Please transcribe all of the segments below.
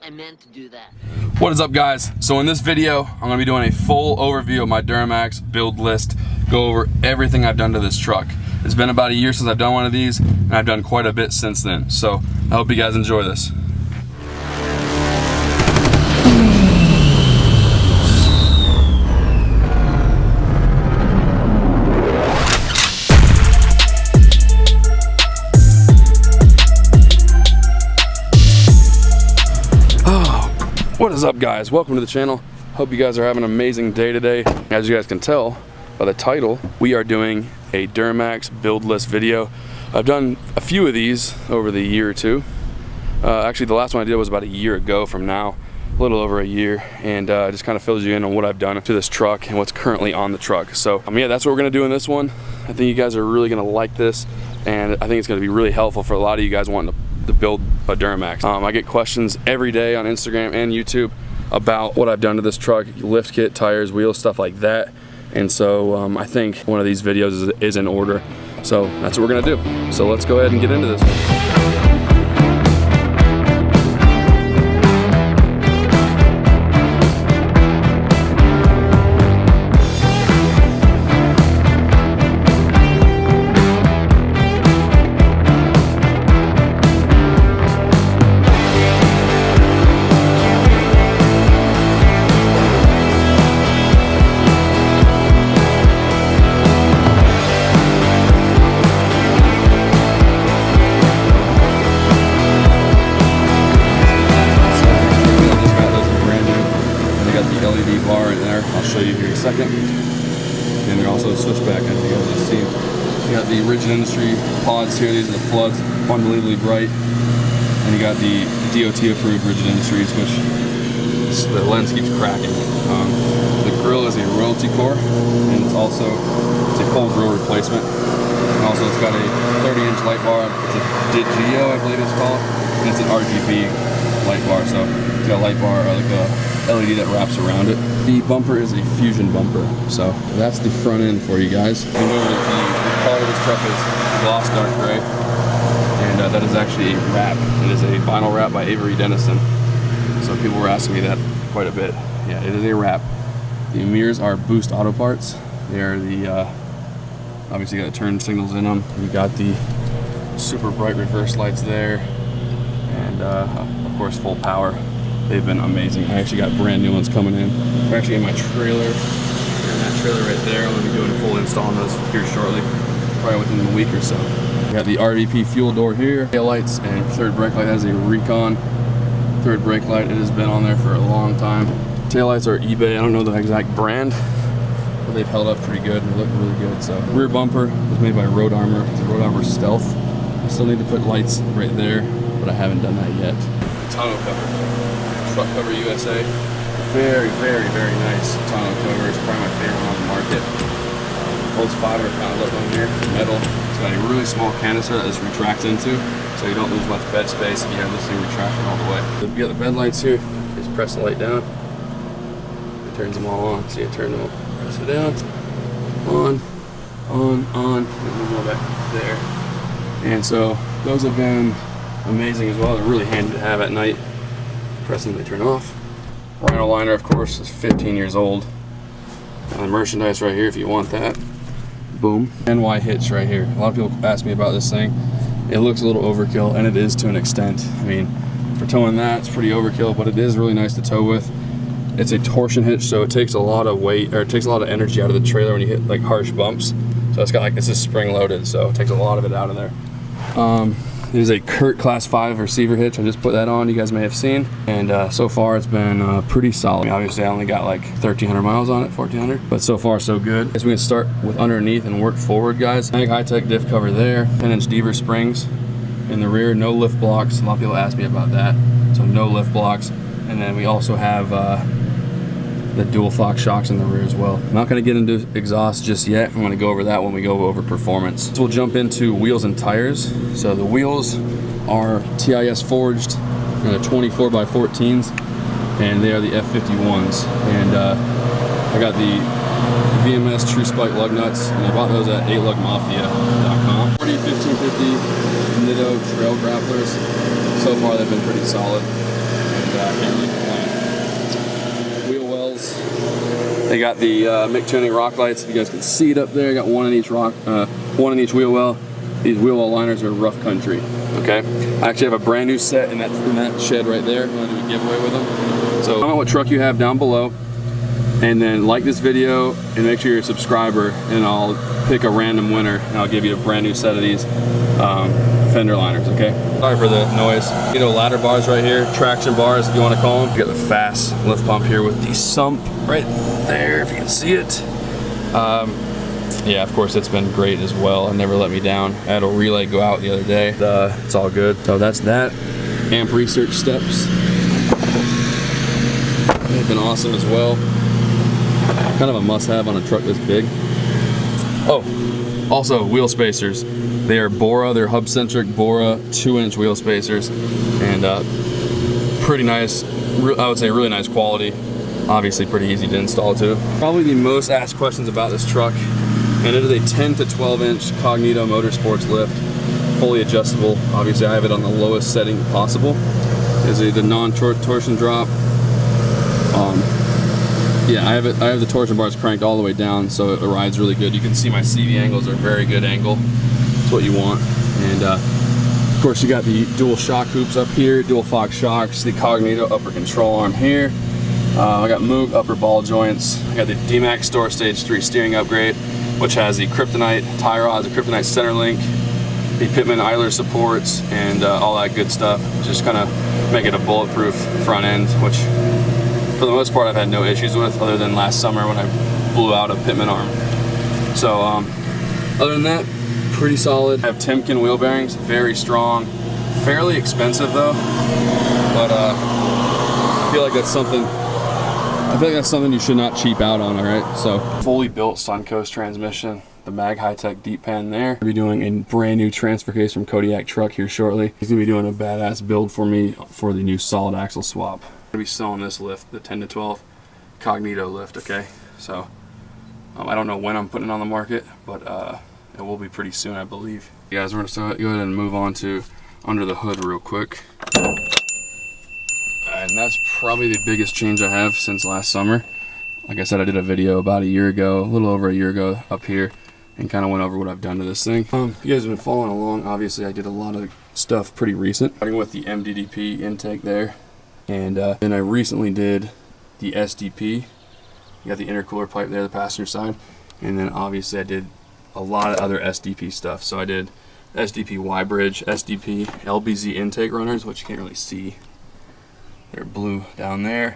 I meant to do that. What is up, guys? So in this video, I'm gonna be doing a full overview of my Duramax build list, go over everything I've done to this truck. It's been about a year since I've done one of these, and I've done quite a bit since then. So I hope you guys enjoy this. What is up, guys? Welcome to the channel. Hope you guys are having an amazing day today. As you guys can tell by the title, we are doing a Duramax build list video. I've done a few of these over the year or two. Actually, the last one I did was about a year ago from now, a little over a year, and just kind of fills you in on what I've done to this truck and what's currently on the truck. So yeah, that's what we're gonna do in this one. I think you guys are really gonna like this, and I think it's gonna be really helpful for a lot of you guys wanting to build a Duramax. I get questions every day on Instagram and YouTube about what I've done to this truck, lift kit, tires, wheels, stuff like that. And so I think one of these videos is in order. So that's what we're gonna do. So let's go ahead and get into this. Second, and they're also a switchback, as you guys have seen. You got the Rigid Industry pods here. These are the floods, unbelievably bright. And you got the DOT approved Rigid Industries, which the lens keeps cracking. The grill is a royalty core, and it's a full grill replacement. And also it's got a 30-inch light bar. It's a Digio, I believe it's called, and it's an RGB light bar. So it's got a light bar, like a LED that wraps around it. The bumper is a fusion bumper, so that's the front end for you guys. You know that the color of this truck is gloss dark gray, and that is actually a wrap. It is a vinyl wrap by Avery Dennison. So people were asking me that quite a bit. Yeah, it is a wrap. The mirrors are Boost Auto Parts. They are the obviously got turn signals in them. You got the super bright reverse lights there, and of course full power. They've been amazing. I actually got brand new ones coming in. They're actually in my trailer. And that trailer right there, I'm gonna be doing a full install on those here shortly, probably within a week or so. Got the RVP fuel door here, tail lights, and third brake light has a Recon third brake light. It has been on there for a long time. Tail lights are eBay. I don't know the exact brand, but they've held up pretty good and they look really good. So rear bumper was made by Road Armor. It's a Road Armor Stealth. I still need to put lights right there, but I haven't done that yet. Tonneau cover. Truck cover USA. Very, very, very nice tonneau cover. It's probably my favorite one on the market. Holds 500 pounds up on here. Metal. It's got a really small canister that this retracts into, so you don't lose much bed space if you have this thing retracting all the way. You got the bed lights here. Just press the light down. It turns them all on. See, it turned them on. Press it down. On. And then go back there. And so those have been amazing as well. They're really handy to have at night. Press them, they turn off. Rhino liner, of course, is 15 years old. And the merchandise right here if you want that. Boom. NY hitch right here. A lot of people ask me about this thing. It looks a little overkill, and it is to an extent. I mean, for towing that, it's pretty overkill, but it is really nice to tow with. It's a torsion hitch, so it takes a lot of weight, or it takes a lot of energy out of the trailer when you hit like harsh bumps. So it's got like, it's just spring loaded, so it takes a lot of it out of there. It is a Kurt Class 5 receiver hitch. I just put that on, you guys may have seen. And so far it's been pretty solid. I mean, obviously I only got like 1,300 miles on it, 1,400. But so far so good. Guess we can start with underneath and work forward, guys. Hytec diff cover there. 10-inch deaver springs in the rear, no lift blocks. A lot of people ask me about that. So no lift blocks. And then we also have the dual Fox shocks in the rear as well. I'm not gonna get into exhaust just yet. I'm gonna go over that when we go over performance. So we'll jump into wheels and tires. So the wheels are TIS forged, 24x14s, and they are the F51s. And I got the VMS True Spike lug nuts, and I bought those at 8lugmafia.com. 1550 Nitto trail grapplers. So far they've been pretty solid. And yeah, I can't really complain. Wheel wells. They got the Mick Tuning rock lights. If you guys can see it up there, I got one in each wheel well. These wheel well liners are rough country. Okay. I actually have a brand new set in that shed right there. I'm gonna do a giveaway with them. So comment what truck you have down below, and then like this video and make sure you're a subscriber, and I'll pick a random winner and I'll give you a brand new set of these fender liners. Okay. Sorry for the noise. You know, ladder bars right here, traction bars if you want to call them. You got the Fass lift pump here with the sump right there if you can see it. Yeah, of course it's been great as well. It never let me down. I had a relay go out the other day. It's all good. So that's that. Amp research steps. They've been awesome as well. Kind of a must-have on a truck this big. Oh, also wheel spacers. They are Bora. They're hub-centric Bora 2-inch wheel spacers, and pretty nice. I would say really nice quality. Obviously pretty easy to install too. Probably the most asked questions about this truck. And it is a 10 to 12 inch Cognito Motorsports lift, fully adjustable. Obviously I have it on the lowest setting possible. Is the non-torsion drop. Yeah, I have the torsion bars cranked all the way down, so it rides really good. You can see my CV angles are very good angle. That's what you want. And of course you got the dual shock hoops up here, dual Fox shocks, the Cognito upper control arm here. I got Moog upper ball joints. I got the DMAXstore Stage 3 steering upgrade, which has the kryptonite tie rods, the kryptonite center link, the Pitman idler supports, and all that good stuff. Just kind of make it a bulletproof front end, which for the most part I've had no issues with, other than last summer when I blew out a Pitman arm. So other than that, pretty solid. I have Timken wheel bearings, very strong, fairly expensive though, but I feel like that's something you should not cheap out on. All right, so fully built Suncoast transmission, the Mag hytec deep pan there. I'll be doing a brand new transfer case from Kodiak truck here shortly. He's gonna be doing a badass build for me for the new solid axle swap. I'm gonna be selling this lift, the 10 to 12 Cognito lift. Okay, so I don't know when I'm putting it on the market, but it will be pretty soon, I believe. You guys, we're gonna go ahead and move on to under the hood real quick. And that's probably the biggest change I have since last summer. Like I said, I did a video about a year ago, a little over a year ago up here, and kind of went over what I've done to this thing. You guys have been following along. Obviously I did a lot of stuff pretty recent, starting with the MDDP intake there, and then I recently did the SDP. You got the intercooler pipe there, the passenger side, and then obviously I did a lot of other SDP stuff. So I did SDP Y bridge, SDP LBZ intake runners, which you can't really see. They're blue down there,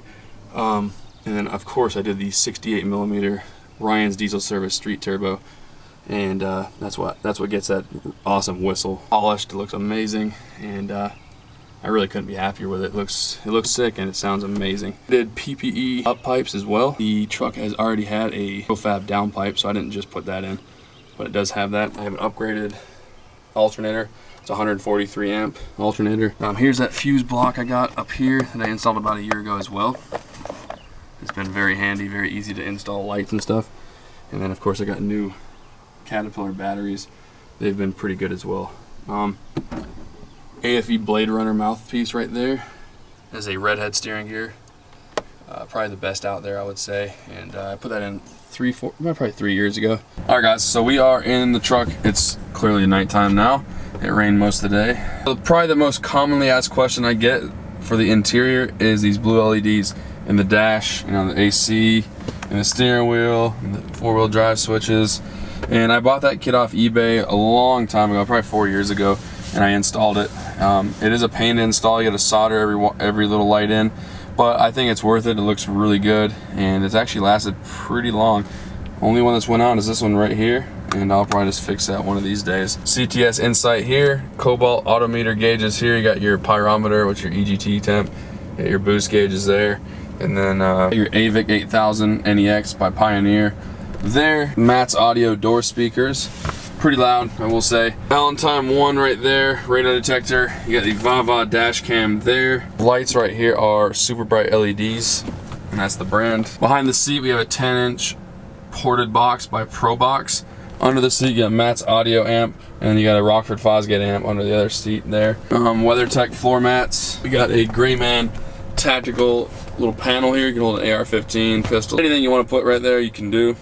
and then of course I did the 68mm Ryan's diesel service street turbo, and that's what gets that awesome whistle. Polished, it looks amazing, and I really couldn't be happier with it. It looks sick and it sounds amazing. I did PPE up pipes as well. The truck has already had a Profab downpipe, so I didn't just put that in, but it does have that. I have an upgraded alternator. It's a 143 amp alternator. Here's that fuse block I got up here that I installed about a year ago as well. It's been very handy, very easy to install lights and stuff. And then of course I got new Caterpillar batteries. They've been pretty good as well. AFE bladrunner mouthpiece right there. There's a Redhead steering gear. Probably the best out there, I would say. And I put that in probably 3 years ago. All right guys, so we are in the truck. It's clearly nighttime now. It rained most of the day. Probably the most commonly asked question I get for the interior is these blue LEDs in the dash, you know, the AC, and the steering wheel, and the 4-wheel drive switches. And I bought that kit off eBay a long time ago, probably 4 years ago, and I installed it. It is a pain to install. You got to solder every little light in, but I think it's worth it. It looks really good, and it's actually lasted pretty long. Only one that's went out is this one right here, and I'll probably just fix that one of these days. CTS Insight here, Cobalt autometer gauges here. You got your pyrometer, which your EGT temp, you got your boost gauges there, and then your AVIC 8000 NEX by Pioneer there. Matt's audio door speakers, pretty loud, I will say. Valentine 1 right there, radar detector. You got the Vava dash cam there. Lights right here are super bright LEDs, and that's the brand. Behind the seat we have a 10-inch ported box by ProBox. Under the seat you got Matt's audio amp, and you got a Rockford Fosgate amp under the other seat there. WeatherTech floor mats. We got a Grayman tactical little panel here. You can hold an AR-15 pistol. Anything you want to put right there, you can do.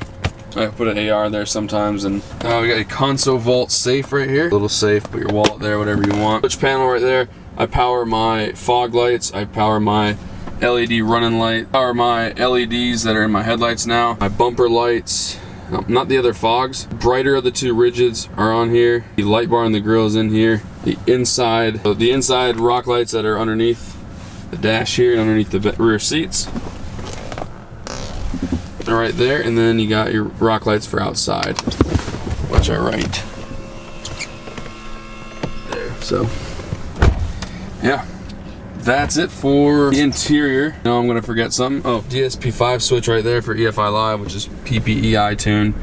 I put an AR there sometimes, and we got a console vault safe right here. A little safe, put your wallet there, whatever you want. Switch panel right there. I power my fog lights. I power my LED running light. Power my LEDs that are in my headlights now. My bumper lights. No, not the other fogs. Brighter of the two rigids are on here. The light bar on the grill is in here. The inside rock lights that are underneath the dash here and underneath the rear seats. They're right there, and then you got your rock lights for outside, which are right there. So, yeah. That's it for the interior. No, I'm gonna forget something. Oh, DSP5 switch right there for EFI Live, which is PPEI tune,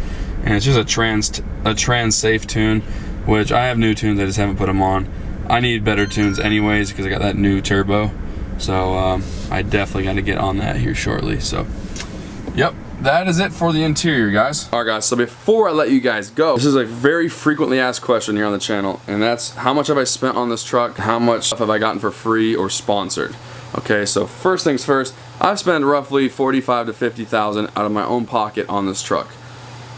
and it's just a trans safe tune, which I have new tunes, I just haven't put them on. I need better tunes anyways because I got that new turbo, so I definitely got to get on that here shortly. So, yep. That is it for the interior, guys. Alright guys, so before I let you guys go, this is a very frequently asked question here on the channel, and that's how much have I spent on this truck? How much stuff have I gotten for free or sponsored? Okay, so first things first, I've spent roughly $45,000 to $50,000 out of my own pocket on this truck.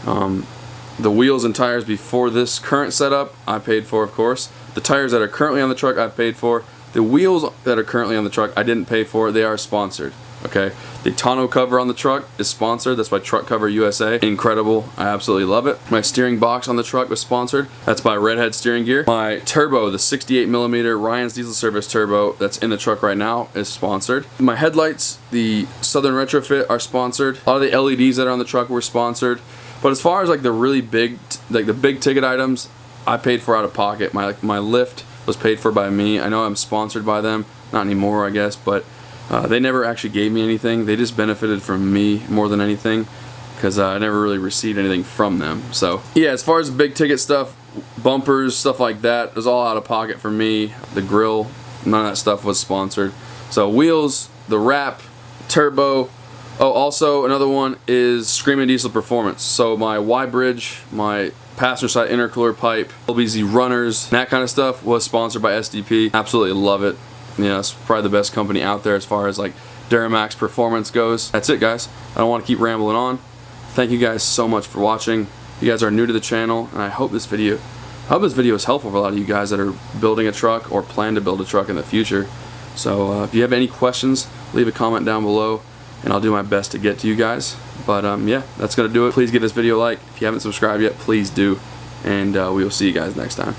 The wheels and tires before this current setup, I paid for, of course. The tires that are currently on the truck, I've paid for. The wheels that are currently on the truck, I didn't pay for. They are sponsored. Okay, the tonneau cover on the truck is sponsored. That's by Truck Cover USA. Incredible. I absolutely love it. My steering box on the truck was sponsored. That's by Redhead Steering Gear. My turbo, the 68mm Ryan's Diesel Service turbo that's in the truck right now, is sponsored. My headlights, the Southern Retrofit, are sponsored. A lot of the LEDs that are on the truck were sponsored. But as far as like the really big, like the big ticket items, I paid for out of pocket. My lift was paid for by me. I know I'm sponsored by them. Not anymore, I guess, but they never actually gave me anything. They just benefited from me more than anything because I never really received anything from them. So yeah, as far as big ticket stuff, bumpers, stuff like that, it was all out of pocket for me. The grill, none of that stuff was sponsored. So wheels, the wrap, turbo. Oh, also another one is Screaming Diesel Performance. So my Y-bridge, my passenger side intercooler pipe, LBZ runners, that kind of stuff was sponsored by SDP. Absolutely love it. Yeah, it's probably the best company out there as far as like Duramax performance goes. That's it, guys. I don't want to keep rambling on. Thank you guys so much for watching. You guys are new to the channel, and I hope this video is helpful for a lot of you guys that are building a truck or plan to build a truck in the future. So if you have any questions, leave a comment down below, and I'll do my best to get to you guys. But yeah, that's gonna do it. Please give this video a like. If you haven't subscribed yet, please do, and we will see you guys next time.